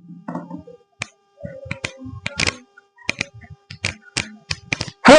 Hello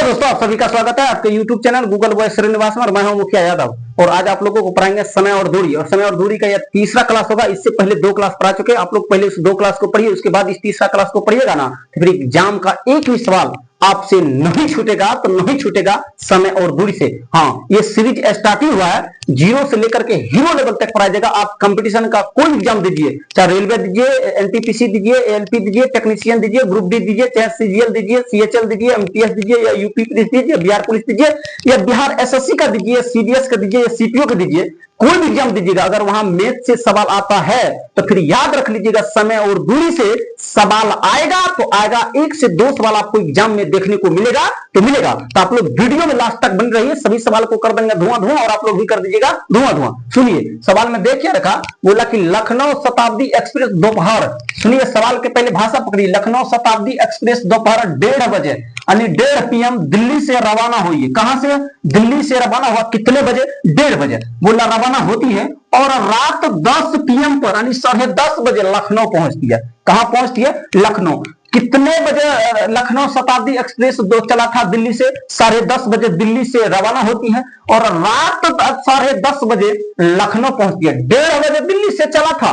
दोस्तों, आप सभी का स्वागत है आपके YouTube channel Google boy Srinivas में। और मैं हूं मुखिया यादव और आज आप लोगों को पढ़ाएंगे समय और दूरी। और समय और दूरी का यह तीसरा क्लास होगा। इससे पहले 2 क्लास पढ़ा चुके हैं आप लोग। पहले इस 2 क्लास को पढ़िए, उसके बाद इस तीसरा क्लास को पढ़िएगा ना, तो फिर एग्जाम का एक भी सवाल आपसे नहीं छूटेगा। तो नहीं छूटेगा समय और दूरी से। हाँ, ये सीरीज स्टार्टिंग हुआ है, 0 से लेकर के हीरो लेवल तक पढ़ाया जाएगा। आप कंपटीशन का कोई एग्जाम दीजिए, चाहे रेलवे दीजिए, एनटीपीसी दीजिए, एएलपी दीजिए, टेक्नीशियन दीजिए, ग्रुप डी दीजिए, चाहे सीजीएल दीजिए, सीएचएल दीजिए, एमटीएस दीजिए, या यूपी पुलिस दीजिए, बिहार पुलिस दीजिए, या बिहार एसएससी का दीजिए, सीडीएस का दीजिए, या सीपीओ का दीजिए, कोई भी एग्जाम दीजिएगा, अगर वहां मैथ से सवाल आता है तो फिर याद रख लीजिएगा, समय और दूरी से सवाल आएगा तो आएगा। 1 से 2 सवाल आपको एग्जाम में देखने को मिलेगा तो मिलेगा। तो आप लोग वीडियो में लास्ट तक बन रहिए, सभी सवाल को कर देंगे धुआं धुआं, और आप लोग भी कर दीजिएगा धुआं धुआं। सुनिए सवाल में देखिए रखा, बोला कि लखनऊ शताब्दी एक्सप्रेस दोपहर, सुनिए सवाल के पहले भाषा पकड़िए, लखनऊ शताब्दी एक्सप्रेस दोपहर 1:30 बजे यानी 1:30 PM दिल्ली से रवाना हुई। कहां से? दिल्ली से रवाना हुआ। कितने बजे? 1:30 बजे बोला रवाना होती है, और रात 10 PM पर यानी 10:30 बजे लखनऊ पहुंचती है। कहां पहुंचती है? लखनऊ। कितने बजे लखनऊ शताब्दी एक्सप्रेस दो चला था दिल्ली से? 10:30 बजे दिल्ली से रवाना होती है और रात 10:30 बजे लखनऊ पहुंचती है। 1:30 बजे दिल्ली से चला था,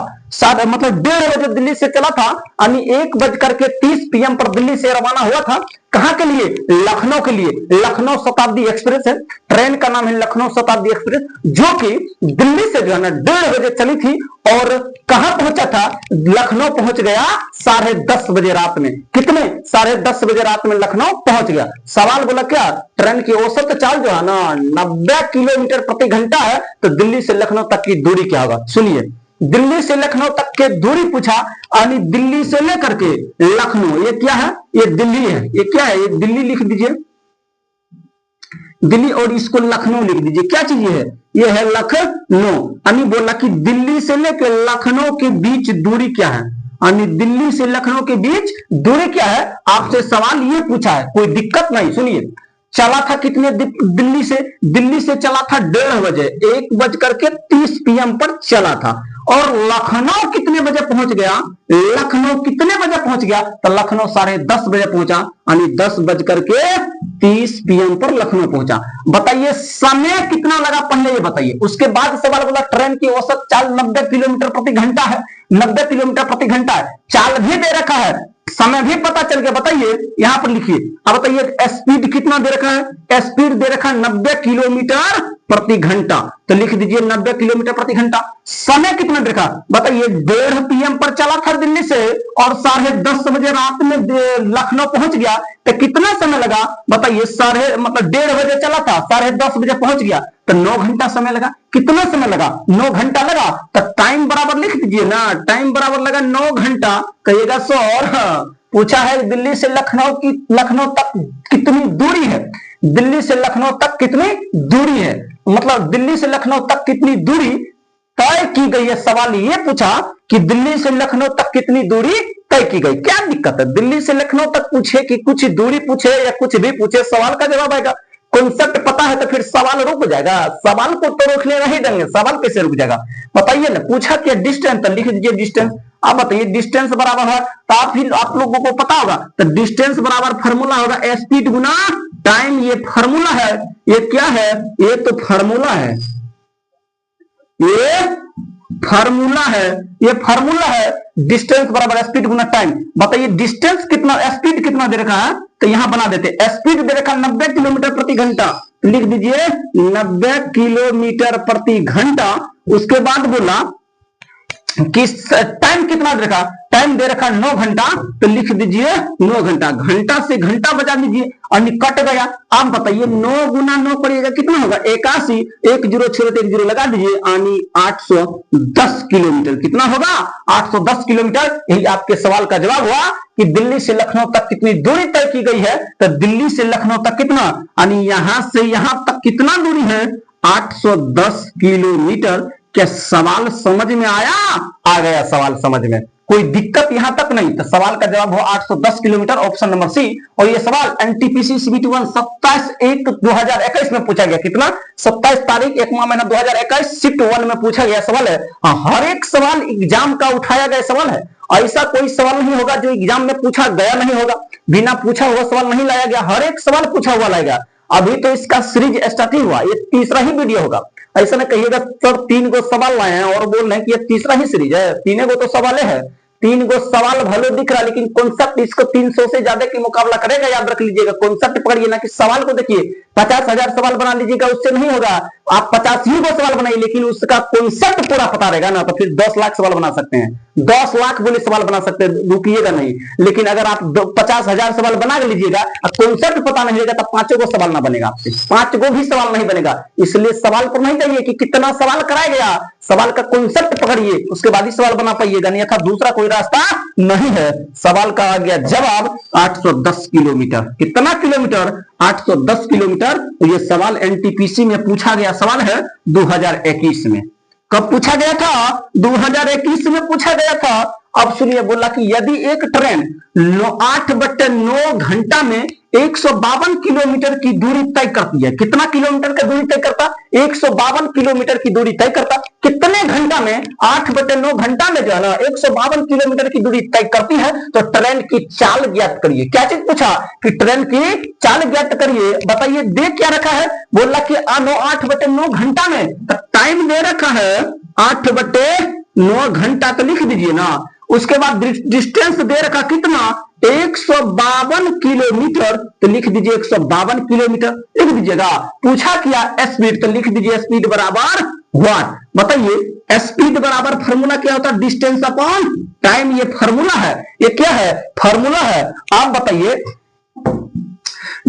मतलब 1:30 बजे दिल्ली से चला था, यानी 1:30 PM पर दिल्ली से रवाना हुआ था। कहां के लिए? लखनऊ के लिए। लखनऊ शताब्दी एक्सप्रेस है, ट्रेन का नाम है लखनऊ शताब्दी एक्सप्रेस, जो कि दिल्ली से जो है ना 1:30 बजे चली थी और कहां पहुंचा था? लखनऊ पहुंच गया 10:30 बजे रात में। कितने? 10:30 बजे रात में लखनऊ पहुंच गया। सवाल बोला क्या? ट्रेन की औसत चाल जो है ना 90 किलोमीटर प्रति घंटा है, तो दिल्ली से लखनऊ तक की दूरी क्या होगा? सुनिए, दिल्ली से लखनऊ तक के दूरी पूछा, यानी दिल्ली से लेकर के लखनऊ, ये क्या है? ये दिल्ली है। ये क्या है? ये दिल्ली लिख दीजिए, दिल्ली, और इसको लखनऊ लिख दीजिए। क्या चीज है? ये है लखनऊ। यानी बोला कि दिल्ली से लेकर लखनऊ के बीच दूरी क्या है, यानी दिल्ली से लखनऊ के बीच दूरी क्या है? आपसे सवाल ये पूछा है, कोई दिक्कत नहीं। सुनिए, चला था कितने? दिल्ली से चला था 1:30 बजे, 1:30 PM पर चला था। और लखनऊ कितने बजे पहुंच गया? लखनऊ कितने बजे पहुंच गया? तो लखनऊ 10:30 बजे पहुंचा, यानी 10:30 PM पर लखनऊ पहुंचा। बताइए समय कितना लगा, पहले ये बताइए। उसके बाद सवाल बोला ट्रेन की औसत चाल 90 किलोमीटर प्रति घंटा है। 90 किलोमीटर प्रति घंटा है, चाल भी दे रखा है, समय भी पता चल गया। बताइए, यहां पर लिखिए। अब बताइए स्पीड कितना दे रखा है? स्पीड दे रखा है 90 किलोमीटर प्रति घंटा, तो लिख दीजिए 90 किलोमीटर प्रति घंटा। समय कितना दे रखा? बताइए 1:30 PM पर चला था दिल्ली से और 10:30 बजे रात में लखनऊ पहुंच गया, तो कितना समय लगा? बताइए 1:30 बजे चला था, 10:30 बजे पहुंच गया, तो 9 घंटा समय लगा। कितना समय लगा? 9 घंटा लगा। तो टाइम बराबर लिख दीजिए ना, टाइम बराबर लगा 9 घंटा। कहिएगा सर पूछा है दिल्ली से लखनऊ तक कितनी दूरी है? दिल्ली से लखनऊ तक कितनी दूरी है, मतलब दिल्ली से लखनऊ तक कितनी दूरी तय की गई है। सवाल ये पूछा कि दिल्ली से लखनऊ तक कितनी दूरी तय की गई। क्या दिक्कत है? दिल्ली से लखनऊ तक पूछे कि कुछ दूरी पूछे या कुछ भी पूछे, सवाल का जवाब आएगा। कॉन्सेप्ट पता है तो फिर सवाल रुक जाएगा। सवाल को तो रोकने नहीं देंगे, सवाल कैसे रुक जाएगा? बताइए ना, पूछा कि डिस्टेंस, तो लिख दीजिए डिस्टेंस। आप बताइए डिस्टेंस बराबर है, तो फिर आप लोगों को पता होगा, तो डिस्टेंस बराबर फॉर्मूला होगा स्पीड गुना टाइम। ये फॉर्मूला है। ये क्या है? ये तो फॉर्मूला है, ये फॉर्मूला है, ये फॉर्मूला है। डिस्टेंस बराबर स्पीड गुना टाइम। बताइए डिस्टेंस कितना, स्पीड कितना दे रखा है? तो यहां बना देते, स्पीड दे रखा 90 किलोमीटर प्रति घंटा, लिख दीजिए 90 किलोमीटर प्रति घंटा। उसके बाद बोला कि टाइम कितना दे रखा? टाइम दे रखा 9 घंटा, तो लिख दीजिए 9 घंटा। घंटा से घंटा बजा दीजिए और कट गया। आप बताइए 9 गुना 9 पड़ेगा कितना होगा? 81, 10 लगा दीजिए, यानी 810 किलोमीटर। कितना होगा? 810 किलोमीटर। यही आपके सवाल का जवाब हुआ कि दिल्ली से लखनऊ तक कितनी दूरी तय की गई है। तो दिल्ली से लखनऊ तक कितना, यानी यहां से यहां तक कितना दूरी है? 810 किलोमीटर। क्या सवाल समझ में आया? आ गया सवाल समझ में, कोई दिक्कत यहां तक नहीं। तो सवाल का जवाब हो 810 किलोमीटर, ऑप्शन नंबर सी। और ये सवाल एनटीपीसी सीबीटी 1 27/1/2021 में पूछा गया। कितना? 27 तारीख 1वां महीना 2021 शिफ्ट 1 में पूछा गया सवाल है। हर एक सवाल एग्जाम का उठाया गया सवाल है ऐसा कोई सवाल नहीं होगा जो एग्जाम में पूछा गया नहीं होगा, बिना पूछा हुआ सवाल नहीं लाया गया, हर एक सवाल पूछा हुआ लाएगा। अभी तो इसका सीरीज स्टार्ट ही हुआ, ये तीसरा ही वीडियो होगा। ऐसा ना कहिएगा सर 3 गो सवाल लाए हैं और बोल रहे हैं कि ये तीसरा ही सीरीज है, 3 गो तो सवाल है, 3 गो सवाल भले दिख रहा, लेकिन कॉन्सेप्ट इसको 300 से ज्यादा की मुकाबला करेगा, याद रख लीजिएगा। कॉन्सेप्ट पकड़िए ना कि सवाल को देखिए, 50,000 सवाल बना लीजिएगा उससे नहीं होगा, आप 50 ही गो सवाल बनाइए, लेकिन उसका कॉन्सेप्ट पूरा पता रहेगा ना, तो फिर 10 लाख सवाल बना सकते हैं, 10 लाख बोले सवाल बना सकते हैं, रुकिएगा नहीं। लेकिन अगर आप 50,000 सवाल बना लीजिएगा और कॉन्सेप्ट पता नहीं रहेगा, तो 5 गो सवाल ना बनेगा आपसे, 5 गो भी सवाल नहीं बनेगा। इसलिए सवाल पर नहीं जाइए कि कितना सवाल कराया गया, सवाल का कॉन्सेप्ट पकड़िए, उसके बाद ही सवाल बना पाइएगा, नहीं था दूसरा कोई रास्ता नहीं है। सवाल का आ गया जवाब 810 किलोमीटर। कितना किलोमीटर? 810 किलोमीटर। तो ये सवाल एनटीपीसी में पूछा गया सवाल है 2021 में। कब पूछा गया था? 2021 में पूछा गया था। अब सुनिए, बोला कि यदि एक ट्रेन 8/9 घंटा में 152 किलोमीटर की दूरी तय करती है, कितना किलोमीटर की दूरी तय करता? 152 किलोमीटर की दूरी तय करता, कितने घंटा में? 8/9 घंटा में जो है ना 152 किलोमीटर की दूरी तय करती है, तो ट्रेन की चाल ज्ञात करिए। क्या चीज पूछा? कि ट्रेन की चाल ज्ञात करिए। बताइए दे क्या रखा है? बोला कि 8/9 घंटा में, तो टाइम दे रखा है 8/9 घंटा, तो लिख दीजिए ना। उसके बाद डिस्टेंस दे रखा कितना? 152 किलोमीटर, तो लिख दीजिए 152 किलोमीटर लिख दीजिएगा। पूछा क्या स्पीड, तो लिख दीजिए स्पीड बराबर व्हाट। बताइए स्पीड बराबर फॉर्मूला क्या होता है? डिस्टेंस अपॉन टाइम, ये फॉर्मूला है। ये क्या है? फॉर्मूला है। आप बताइए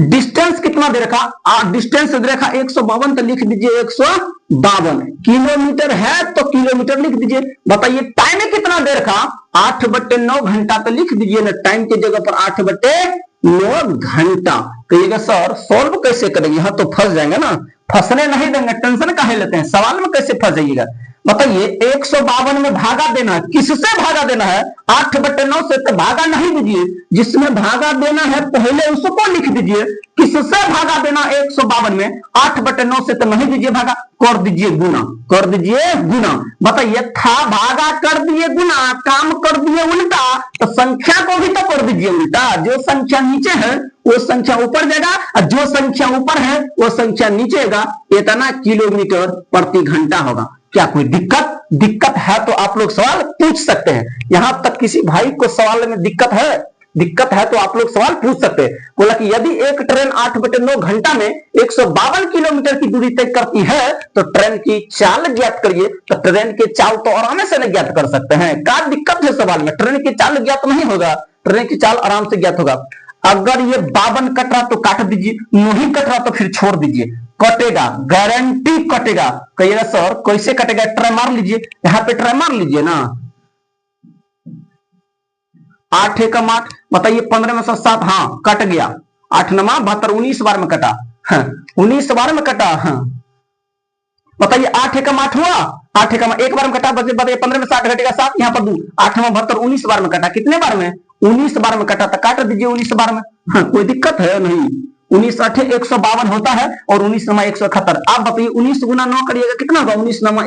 डिस्टेंस कितना दे रखा? डिस्टेंस दे रखा 152, तो लिख दीजिए 152 किलोमीटर है, तो किलोमीटर लिख दीजिए। बताइए टाइम कितना दे रखा? 8/9 घंटा, तो लिख दीजिए ना टाइम की जगह पर 8/9 घंटा। कहिएगा सर सॉल्व कैसे करेंगे? हाँ तो फंस जाएंगे ना, फंसने नहीं देंगे, टेंशन काहे लेते हैं, सवाल में कैसे फंस जाइएगा। बताइए 152 में भागा देना है, किससे भागा देना है? 8/9 से, तो भागा नहीं दीजिए, जिसमें भागा देना है पहले उसको लिख दीजिए। किससे भागा देना 152 में? 8/9 से तो नहीं दीजिए भागा, कर दीजिए गुना, कर दीजिए गुना। बताइए था भागा कर दिए गुना, काम कर दिए उल्टा, तो संख्या को भी तो कर दीजिए उल्टा। जो संख्या नीचे है वो संख्या ऊपर जाएगा, और जो संख्या ऊपर है वो संख्या नीचे आएगा। इतना किलोमीटर प्रति घंटा होगा। क्या कोई दिक्कत? दिक्कत है तो आप लोग सवाल पूछ सकते हैं। यहां तक किसी भाई को सवाल में दिक्कत है, दिक्कत है तो आप लोग सवाल पूछ सकते हैं। बोला कि यदि एक ट्रेन 8/9 घंटा में 152 किलोमीटर की दूरी तय करती है, तो ट्रेन की चाल ज्ञात करिए। तो ट्रेन की चाल तो आराम से नहीं ज्ञात कर सकते हैं, क्या दिक्कत है सवाल में? ट्रेन की चाल ज्ञात नहीं होगा, ट्रेन की चाल आराम से ज्ञात होगा। अगर ये 52 कट रहा तो काट दीजिए, नहीं कट रहा तो फिर छोड़ दीजिए, कटेगा, गारंटी कटेगा। कहिएगा सर कैसे कटेगा? ट्राई मार लीजिए, यहां पे ट्राई मार लीजिए ना। 8 एकम 8, बताइए 15 में से 7, हाँ कट गया। 8 9 72, 19 बार में कटा, हाँ 19 बार में कटा। हाँ बताइए 8 एकम 8 हुआ, 8 एकम 1 बार में कटा, बताइए 15 में 7 घटेगा 7, यहाँ पर 2, 8 9 72, 19 बार में कटा। कितने बार में? 19 बार में कटा, तो काट दीजिए 19 बार में। हाँ कोई दिक्कत है नहीं। 19 8 152 होता है, और 19 9 171। आप बताइए 19 गुना 9 करिएगा कितना होगा? 19 9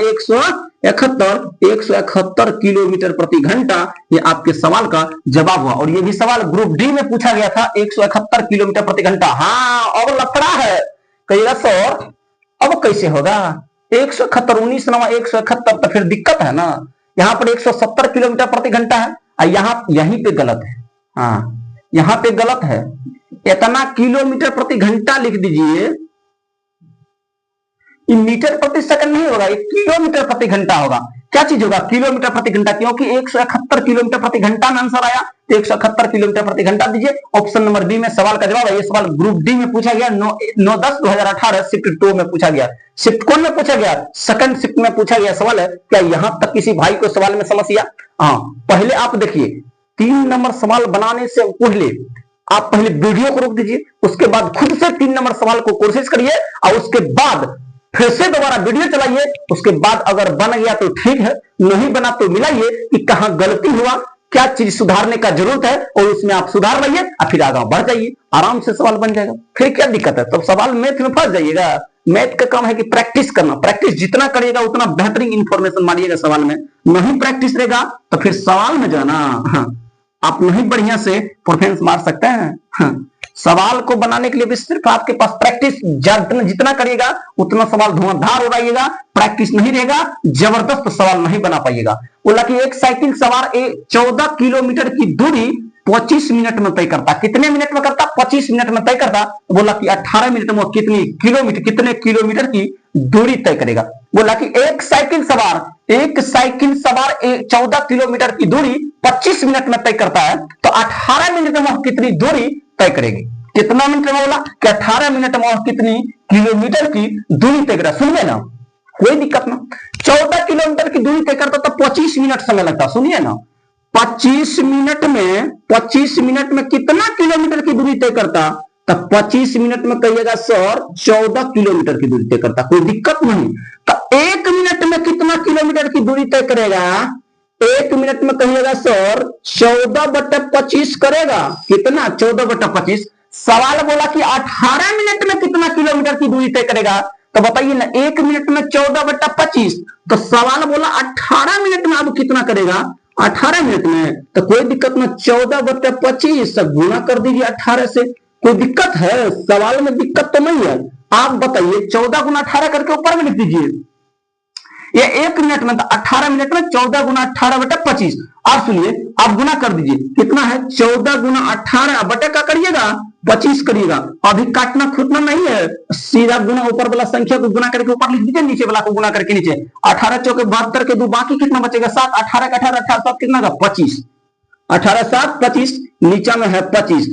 171 किलोमीटर प्रति घंटा। ये आपके सवाल का जवाब हुआ। और ये भी सवाल ग्रुप डी में पूछा गया था, 171 किलोमीटर प्रति घंटा। हाँ अब लफड़ा है। कहिएगा सर अब कैसे होगा? 171 19 9 171, तो फिर दिक्कत है ना। यहाँ पर 170 किलोमीटर प्रति घंटा है, यहाँ यहीं पे गलत है। हाँ यहाँ पे गलत है, इतना किलोमीटर प्रति घंटा लिख दीजिए। मीटर प्रति सेकंड नहीं होगा, ये किलोमीटर प्रति घंटा होगा। क्या चीज होगा? किलोमीटर प्रति घंटा, क्योंकि 171 किलोमीटर प्रति घंटा में आंसर आया, तो 171 किलोमीटर प्रति घंटा दीजिए। ऑप्शन नंबर बी में सवाल का जवाब है। ये सवाल ग्रुप डी में पूछा गया, 9/10/2018 शिफ्ट 2 में पूछा गया। शिफ्ट कौन में पूछा गया? सेकंड शिफ्ट में पूछा गया सवाल है। क्या यहां तक किसी भाई को सवाल में समस्या? हाँ पहले आप देखिए, 3 नंबर सवाल बनाने से पहले आप पहले वीडियो को रोक दीजिए, उसके बाद खुद से 3 नंबर सवाल को कोशिश करिए, और उसके बाद फिर से दोबारा वीडियो चलाइए। उसके बाद अगर बन गया तो ठीक है, नहीं बना तो मिलाइए कि कहां गलती हुआ, क्या चीज सुधारने का जरूरत है, और उसमें आप सुधार लाइए और फिर आगे बढ़ जाइए, आराम से सवाल बन जाएगा। फिर क्या दिक्कत है? तो सवाल मैथ में फंस जाइएगा, मैथ का काम है कि प्रैक्टिस करना, प्रैक्टिस जितना करिएगा उतना बेहतरीन इंफॉर्मेशन मारिएगा सवाल में। नहीं प्रैक्टिस रहेगा तो फिर सवाल में जो है ना, आप नहीं बढ़िया से परफॉर्मेंस मार सकते हैं। सवाल को बनाने के लिए भी सिर्फ आपके पास प्रैक्टिस जितना करिएगा उतना सवाल धुआंधार उड़ाइएगा। प्रैक्टिस नहीं रहेगा जबरदस्त सवाल नहीं बना पाइएगा। बोला कि एक साइकिल सवार 14 किलोमीटर की दूरी 25 मिनट में तय करता। कितने मिनट में करता? 25 मिनट में तय करता। बोला कि 18 मिनट में कितने किलोमीटर की दूरी तय करेगा। बोला कि एक साइकिल सवार 14 किलोमीटर की दूरी 25 मिनट में तय करता है, तो 18 मिनट में कितनी दूरी तय करेगी? कितना मिनट में? बोला कि 18 मिनट में कितनी किलोमीटर की दूरी तय करेगा। सुनिए ना, कोई दिक्कत ना। 14 किलोमीटर की दूरी तय करता तो 25 मिनट समय लगता। सुनिए ना, 25 मिनट में कितना किलोमीटर की दूरी तय करता? तब 25 मिनट में कहिएगा सर 14 किलोमीटर की दूरी तय करता। कोई दिक्कत नहीं। तो 1 मिनट में कितना किलोमीटर की दूरी तय करेगा? 1 मिनट में कहिएगा सर 14/25 करेगा। कितना? 14/25। सवाल बोला कि 18 मिनट में कितना किलोमीटर की दूरी तय करेगा, तो बताइए ना, 1 मिनट में 14/25, तो सवाल बोला 18 मिनट में अब कितना करेगा? 18 मिनट में। तो कोई दिक्कत ना, 14/25 गुना कर दीजिए 18 से। कोई दिक्कत है? सवाल में दिक्कत तो नहीं है। आप बताइए 14 गुना 18 करके ऊपर में लिख दीजिए। ये 1 मिनट में, 18 मिनट में 14 गुना 18/25। आप सुनिए, आप गुना कर दीजिए। कितना है? 14 गुना 18 बटे का करिएगा 25 करिएगा। अभी काटना खूटना नहीं है, सीधा गुना ऊपर वाला संख्या को गुना करके ऊपर लिख दीजिए, नीचे वाला को गुना करके नीचे। 18 चौके 72 के 2, बाकी कितना बचेगा? 7। 18 का 18, 18 7 कितना का? 25। 18 7 25, नीचा में है 25।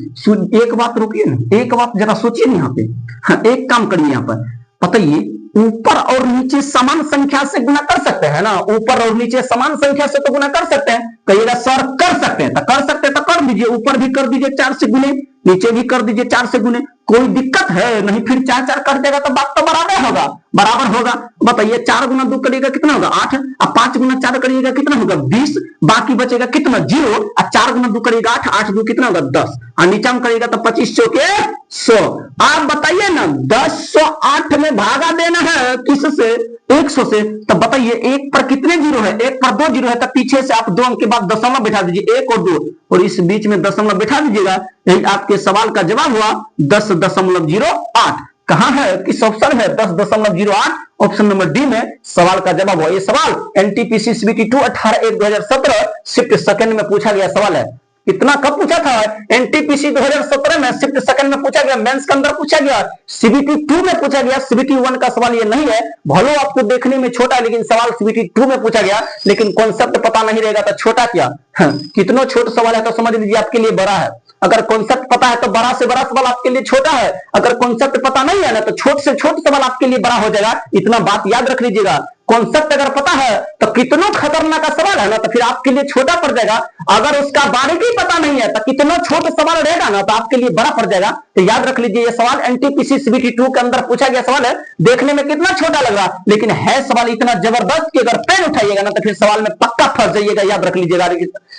एक बात रुकिए ना, एक बात जरा सोचिए ना यहाँ पे। हाँ, एक काम करिए यहाँ पर, बताइए ऊपर और नीचे समान संख्या से गुना कर सकते हैं ना? ऊपर और नीचे समान संख्या से तो गुना कर सकते हैं। कहिएगा सर कर सकते हैं, तो कर सकते हैं तो कर दीजिए। ऊपर भी कर दीजिए 4 से गुने, नीचे भी कर दीजिए 4 से गुने। कोई दिक्कत है नहीं। फिर 4 4 कर देगा तो बात तो बराबर होगा। बताइए 4 गुना 2 करिएगा कितना होगा? 8। अब 5 गुना 4 करिएगा कितना होगा? 20। बाकी बचेगा कितना? 0। और 4 गुना 2 करिएगा 8। 8 2 कितना होगा? 10। और नीचा में करिएगा तो 25 चौके 100। आप बताइए ना, 10 8 में भागा देना है किससे? 100 से। तब बताइए 1 पर कितने जीरो है? 1 पर 2 जीरो है, तब पीछे से आप 2 अंक के बाद दशमलव बैठा दीजिए, 1 और 2, और इस बीच में दशमलव बैठा दीजिएगा। यही आपके सवाल का जवाब हुआ 10.08। कहां है? किस ऑप्शन है? 10.08 ऑप्शन नंबर डी में सवाल का जवाब हुआ। ये सवाल एनटीपीसी सीबीटी 2 18/1/2017 शिफ्ट सेकंड में पूछा गया सवाल है। कितना कब पूछा था? एनटीपीसी 2017 में शिफ्ट सेकंड में पूछा गया, मेंस के अंदर पूछा गया, सीबीटी 2 में पूछा गया। सीबीटी 1 का सवाल ये नहीं है। भलो आपको देखने में छोटा है, लेकिन सवाल सीबीटी 2 में पूछा गया। लेकिन कॉन्सेप्ट पता नहीं रहेगा तो छोटा क्या? कितना छोटा सवाल है तो समझ लीजिए आपके लिए बड़ा है। अगर कॉन्सेप्ट पता है तो बड़ा से बड़ा सवाल आपके लिए छोटा है। अगर कॉन्सेप्ट पता नहीं है ना, तो छोट से छोट सवाल आपके लिए बड़ा हो जाएगा। इतना बात याद रख लीजिएगा। कॉन्सेप्ट अगर पता है तो कितना खतरनाक का सवाल है ना, तो फिर आपके लिए छोटा पड़ जाएगा। अगर उसका बारीकी पता नहीं है तो कितना छोटा सवाल रहेगा ना, तो आपके लिए बड़ा पड़ जाएगा। तो याद रख लीजिए, ये सवाल एनटीपीसी सीबीटी 2 के अंदर पूछा गया सवाल है। देखने में कितना छोटा लग रहा, लेकिन है सवाल इतना जबरदस्त कि अगर पेन उठाइएगा ना तो फिर सवाल में पक्का फंस जाइएगा। याद रख लीजिएगा,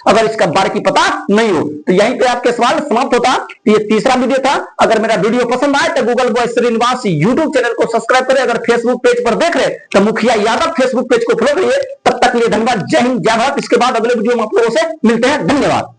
अगर इसका बारीकी पता नहीं हो। तो यहीं पे आपके सवाल समाप्त होता। तो ये तीसरा वीडियो था। अगर मेरा वीडियो पसंद आए तो Google boy Srinivas YouTube channel को सब्सक्राइब करें। अगर फेसबुक पेज पर देख रहे तो मुखिया यादव फेसबुक पेज को फॉलो करिए। तब तक के लिए धन्यवाद। जय हिंद, जय भारत। इसके बाद अगले वीडियो में आप लोगों से मिलते हैं। धन्यवाद।